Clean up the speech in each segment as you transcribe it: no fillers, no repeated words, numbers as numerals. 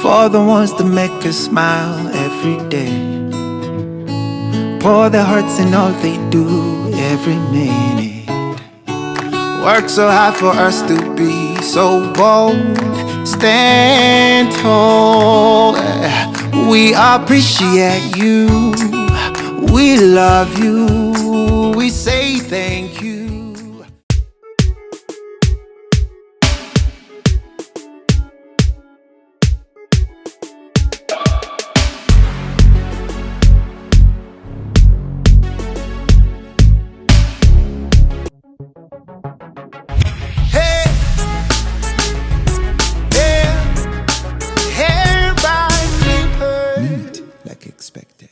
for the ones that make us smile every day, pour their hearts in all they do every minute. Work so hard for us to be so bold, stand tall. We appreciate you, we love you, we say thank you. Like expected.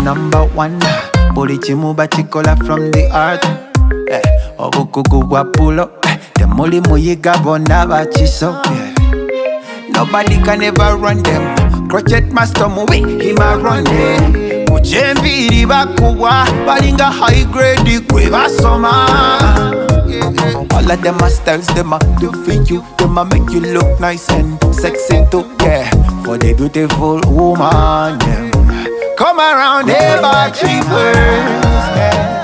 number one. Body chimuba chikola from the heart. Obukugu wapulo. The moli muyiga bona bachiso. Nobody can ever run them. Crochet master movie, him a run them. Ujembi ribakuwa, balinga high grade ikwe soma. All of them are styles, them a do for you. Them a make you look nice and sexy too, yeah. For the beautiful woman, yeah. Come around here, by creepers, yeah.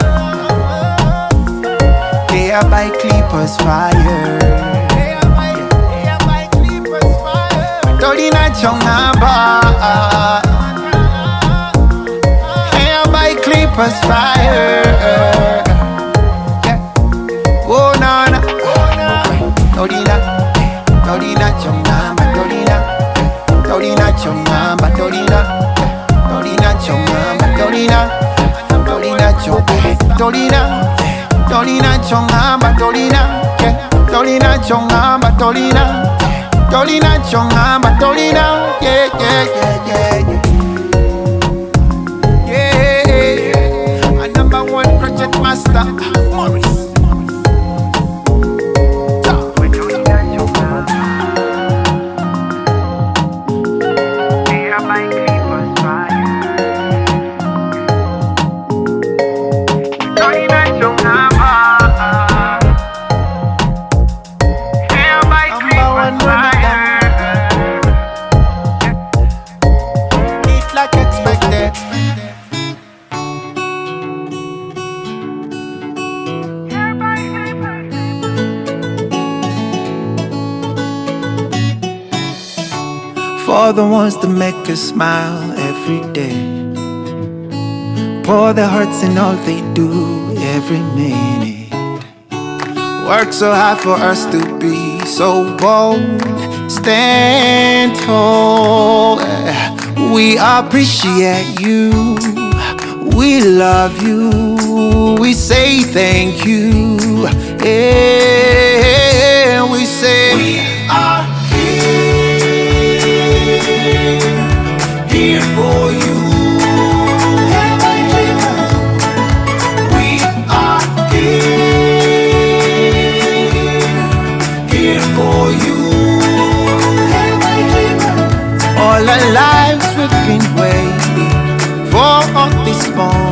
They are by clippers fire. Dolina chongaba. They are by clippers fire. Oh na na, Dolina, Dolina chongamba, Dolina, Dolina chongamba, Dolina, Dolina chongamba, Dolina, Dolina chongamba, Dolina, Dolina chongamba, Dolina, Dolina chongamba, Dolina, Dolina chongamba, Dolina, yeah yeah yeah yeah yeah. A number one project master, Morris. Like expected. For the ones that make us smile every day, pour their hearts in all they do every minute. Work so hard for us to be so bold, stand tall. We appreciate you, we love you, we say thank you, yeah, we say we are here for you. We are here for you. All our lives we've been waiting for this moment.